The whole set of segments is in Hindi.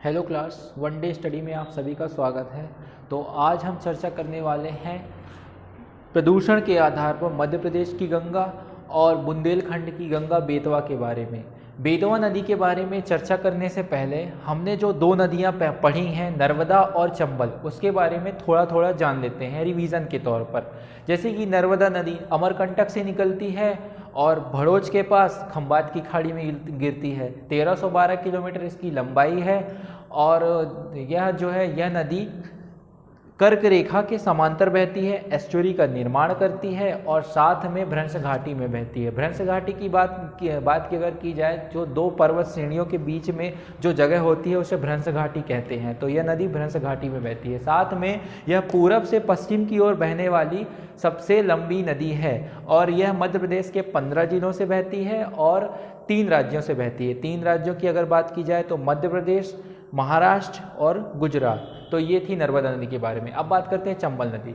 Hello class, one day study में आप सभी का स्वागत है। तो आज हम चर्चा करने वाले हैं प्रदूषण के आधार पर मध्य प्रदेश की गंगा और बुंदेलखंड की गंगा बेतवा के बारे में। बेतवा नदी के बारे में चर्चा करने से पहले हमने जो दो नदियां पढ़ी हैं, नर्मदा और चंबल, उसके बारे में थोड़ा थोड़ा जान लेते हैं रिवीजन के तौर पर। जैसे कि नर्मदा नदी अमरकंटक से निकलती है और भड़ोच के पास खंबात की खाड़ी में गिरती है। 1312 किलोमीटर इसकी लंबाई है और यह जो है यह नदी कर्क रेखा के समांतर बहती है, एस्चुरी का निर्माण करती है और साथ में भ्रंश घाटी में बहती है। भ्रंश घाटी की बात की अगर की जाए, जो दो पर्वत श्रेणियों के बीच में जो जगह होती है उसे भ्रंश घाटी कहते हैं। तो यह नदी भ्रंश घाटी में बहती है। साथ में यह पूरब से पश्चिम की ओर बहने वाली सबसे लंबी नदी है और यह मध्य प्रदेश के 15 जिलों से बहती है और 3 राज्यों से बहती है। 3 राज्यों की अगर बात की जाए तो मध्य प्रदेश, महाराष्ट्र और गुजरात। तो ये थी नर्मदा नदी के बारे में। अब बात करते हैं चंबल नदी।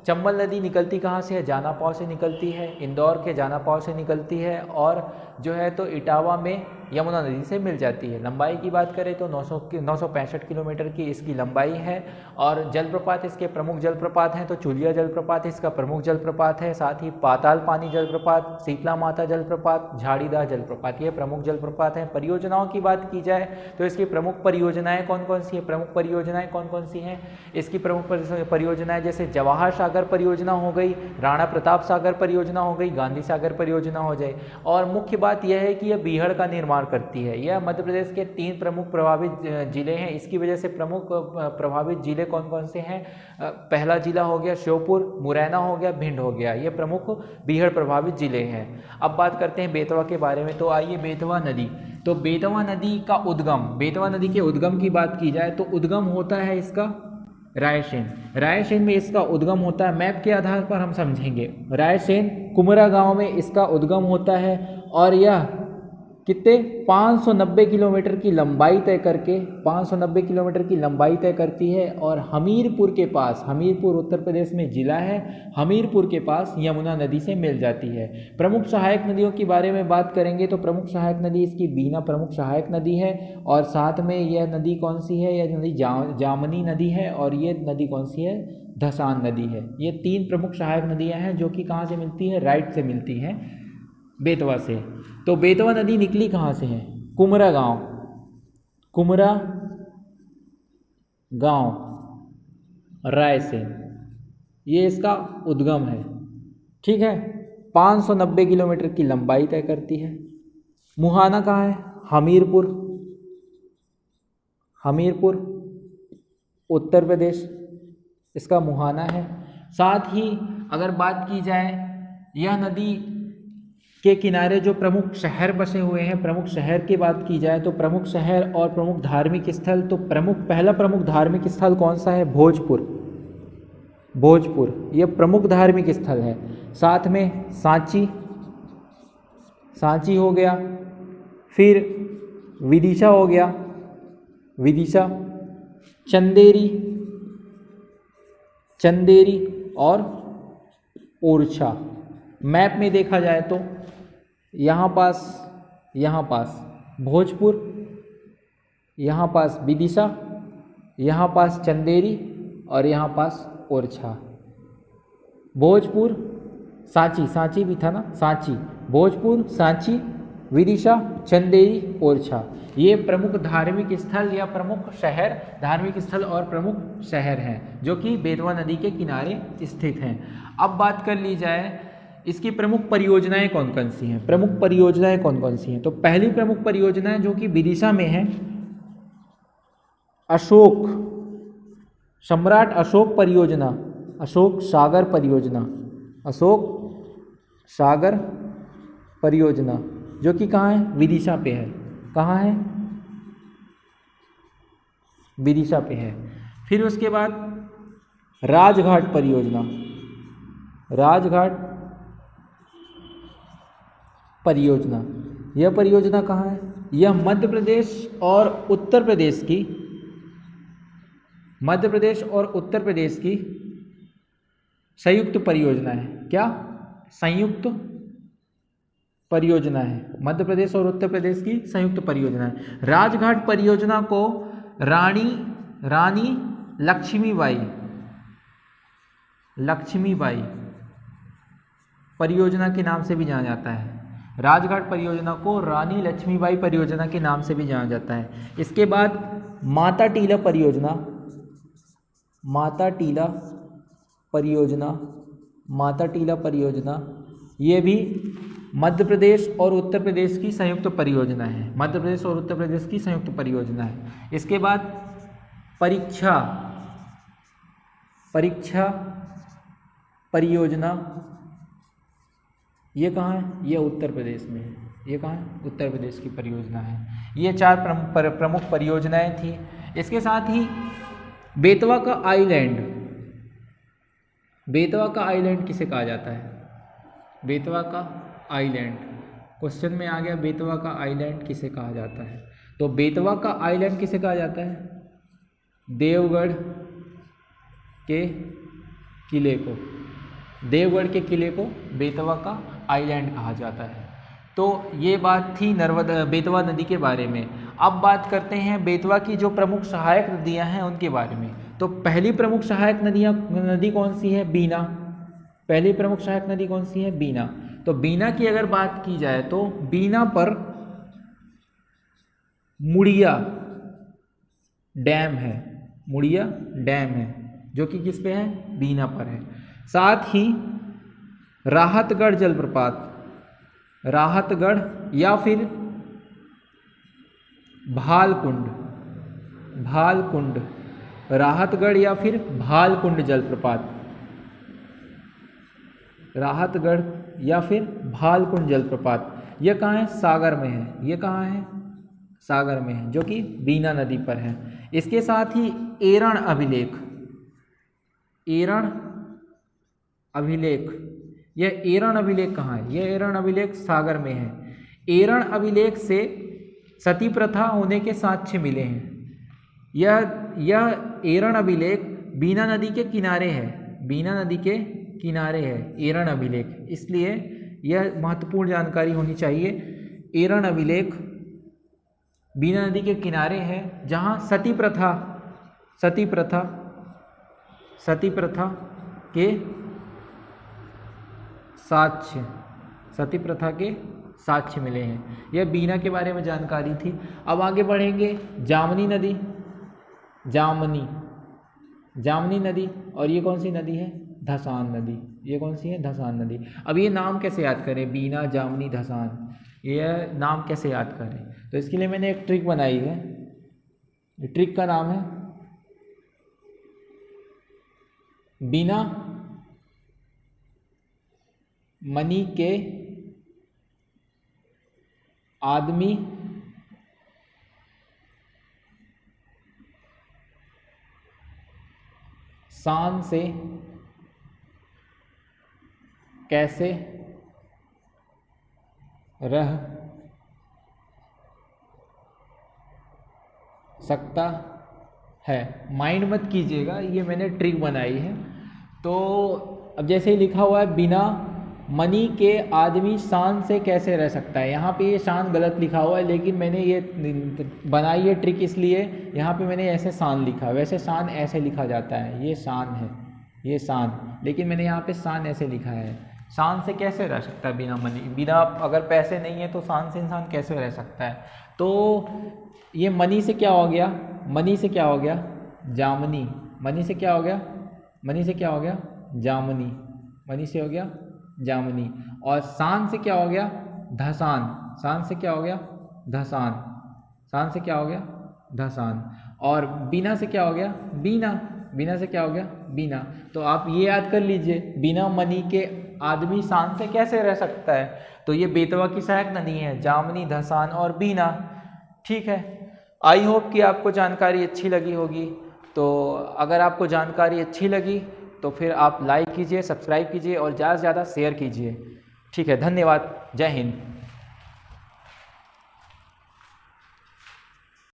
चंबल नदी निकलती कहाँ से है? जानापाव से निकलती है, इंदौर के जानापाव से निकलती है और जो है तो इटावा में यमुना नदी से मिल जाती है। लंबाई की बात करें तो 965 किलोमीटर की इसकी लंबाई है और जलप्रपात इसके प्रमुख जलप्रपात हैं। तो चुलिया जलप्रपात इसका प्रमुख जलप्रपात है, साथ ही पाताल पानी जलप्रपात, शीतला माता जलप्रपात, झाड़ीदार जलप्रपात, ये प्रमुख जलप्रपात हैं। परियोजनाओं की बात की जाए तो इसकी प्रमुख परियोजनाएं कौन कौन सी है? प्रमुख परियोजनाएं कौन कौन सी हैं? इसकी प्रमुख परियोजनाएं जैसे जवाहर सागर परियोजना हो गई, राणा प्रताप सागर परियोजना हो गई, गांधी सागर परियोजना हो जाए। और मुख्य बात यह है कि यह बीहड़ का निर्माण करती है। यह मध्य प्रदेश के 3 प्रमुख प्रभावित जिले हैं। इसकी वजह से प्रमुख प्रभावित जिले कौन कौन से हैं? पहला जिला हो गया श्योपुर, मुरैना हो गया, भिंड हो गया। ये प्रमुख बीहड़ प्रभावित जिले हैं। अब बात करते हैं बेतवा के बारे में। तो आइए बेतवा नदी। तो बेतवा नदी का उद्गम, बेतवा नदी के उद्गम की बात की जाए तो उद्गम होता है इसका रायसेन में इसका उद्गम होता है। मैप के आधार पर हम समझेंगे। रायसेन कुमरा गांव में इसका उद्गम होता है और यह कितने 590 किलोमीटर की लंबाई तय करके 590 किलोमीटर की लंबाई तय करती है और हमीरपुर के पास, हमीरपुर उत्तर प्रदेश में जिला है, हमीरपुर के पास यमुना नदी से मिल जाती है। प्रमुख सहायक नदियों के बारे में बात करेंगे तो प्रमुख सहायक नदी इसकी बीना प्रमुख सहायक नदी है और साथ में यह नदी कौन सी है? यह नदी जामनी नदी है और ये नदी कौन सी है? धसान नदी है। ये 3 प्रमुख सहायक नदियाँ हैं जो कि कहाँ से मिलती है? राइट से मिलती हैं, बेतवा से। तो बेतवा नदी निकली कहाँ से है? कुमरा गांव रायसेन, ये इसका उद्गम है। ठीक है। 590 किलोमीटर की लंबाई तय करती है। मुहाना कहाँ है? हमीरपुर उत्तर प्रदेश, इसका मुहाना है। साथ ही अगर बात की जाए, यह नदी के किनारे जो प्रमुख शहर बसे हुए हैं, प्रमुख शहर की बात की जाए तो प्रमुख शहर और प्रमुख धार्मिक स्थल, तो पहला प्रमुख धार्मिक स्थल कौन सा है? भोजपुर, ये प्रमुख धार्मिक स्थल है। साथ में सांची हो गया, फिर विदिशा हो गया, चंदेरी और ओरछा। मैप में देखा जाए तो यहाँ पास भोजपुर, यहाँ पास विदिशा, यहाँ पास चंदेरी और यहाँ पास ओरछा। भोजपुर, सांची भी था ना, भोजपुर, सांची, विदिशा, चंदेरी, ओरछा, ये प्रमुख धार्मिक स्थल या प्रमुख शहर, धार्मिक स्थल और प्रमुख शहर हैं जो कि बेतवा नदी के किनारे स्थित हैं। अब बात कर ली जाए इसकी प्रमुख परियोजनाएं कौन कौन सी हैं? तो पहली प्रमुख परियोजना जो कि विदिशा में है, सम्राट अशोक सागर परियोजना जो कि कहाँ है? विदिशा पे है। कहाँ है? विदिशा पे है। फिर उसके बाद राजघाट परियोजना यह परियोजना कहाँ है? यह मध्य प्रदेश और उत्तर प्रदेश की संयुक्त परियोजना है। क्या? संयुक्त परियोजना है, मध्य प्रदेश और उत्तर प्रदेश की संयुक्त परियोजना है। राजघाट परियोजना को रानी लक्ष्मीबाई परियोजना के नाम से भी जाना जाता है। राजघाट परियोजना को रानी लक्ष्मीबाई परियोजना के नाम से भी जाना जाता है। इसके बाद माता टीला परियोजना ये भी मध्य प्रदेश और उत्तर प्रदेश की संयुक्त परियोजना है। मध्य प्रदेश और उत्तर प्रदेश की संयुक्त परियोजना है। इसके बाद परीक्षा परियोजना, ये कहाँ है? ये उत्तर प्रदेश में है। ये कहाँ है? उत्तर प्रदेश की परियोजना है। ये 4 प्रमुख परियोजनाएं थी। इसके साथ ही बेतवा का आइलैंड किसे कहा जाता है? बेतवा का आइलैंड क्वेश्चन में आ गया, बेतवा का आइलैंड किसे कहा जाता है? तो बेतवा का आइलैंड किसे कहा जाता है? देवगढ़ के किले को बेतवा का आइलैंड कहा जाता है। तो ये बात थी बेतवा नदी के बारे में। अब बात करते हैं बेतवा की जो प्रमुख सहायक नदियां हैं उनके बारे में। तो पहली प्रमुख सहायक नदी कौन सी है? बीना। पहली प्रमुख सहायक नदी कौन सी है? बीना। तो बीना की अगर बात की जाए तो बीना पर मुड़िया डैम है जो कि किस पे है? बीना पर है। साथ ही राहतगढ़ या फिर भालकुंड, राहतगढ़ या फिर भालकुंड जलप्रपात, यह कहाँ है? सागर में है। ये कहाँ है? सागर में है, जो कि बीना नदी पर है। इसके साथ ही एरण अभिलेख, यह एरण अभिलेख कहाँ है? यह एरण अभिलेख सागर में है। एरण अभिलेख से सती प्रथा होने के साक्ष्य मिले हैं। यह एरण अभिलेख बीना नदी के किनारे है। एरण अभिलेख, इसलिए यह महत्वपूर्ण जानकारी होनी चाहिए। एरण अभिलेख बीना नदी के किनारे है, जहाँ सती प्रथा के साक्ष्य मिले हैं। यह बीना के बारे में जानकारी थी। अब आगे बढ़ेंगे। जामनी नदी, और ये कौन सी नदी है? धसान नदी। ये कौन सी है? धसान नदी। अब ये नाम कैसे याद करें? बीना, जामनी, धसान, यह नाम कैसे याद करें? तो इसके लिए मैंने एक ट्रिक बनाई है। ट्रिक का नाम है बिना मनी के आदमी शान से कैसे रह सकता है। माइंड मत कीजिएगा, ये मैंने ट्रिक बनाई है। तो अब जैसे ही लिखा हुआ है बिना मनी के आदमी शान से कैसे रह सकता है, यहाँ पे ये शान गलत लिखा हुआ है, लेकिन मैंने ये बनाई है ट्रिक इसलिए यहाँ पे मैंने ऐसे शान लिखा। वैसे शान ऐसे लिखा जाता है, ये शान है, ये शान, लेकिन मैंने यहाँ पे शान ऐसे लिखा है। शान से कैसे रह सकता है बिना मनी? बिना अगर पैसे नहीं है तो शान से इंसान कैसे रह सकता है? तो ये मनी से क्या हो गया? मनी से क्या हो गया? जामनी। मनी से क्या हो गया? मनी से क्या हो गया? जामनी। मनी से हो गया जामनी। और शान से क्या हो गया? धसान। शान से क्या हो गया? धसान। शान से क्या हो गया? धसान। और बीना से क्या हो गया? बीना। बीना से क्या हो गया? बीना। तो आप ये याद कर लीजिए, बिना मनी के आदमी शान से कैसे रह सकता है? तो ये बेतवा की सहायक नदी है, जामनी, धसान और बीना। ठीक है, आई होप कि आपको जानकारी अच्छी लगी होगी। तो अगर आपको जानकारी अच्छी लगी तो फिर आप लाइक कीजिए, सब्सक्राइब कीजिए और ज़्यादा से ज़्यादा शेयर कीजिए। ठीक है, धन्यवाद। जय हिंद।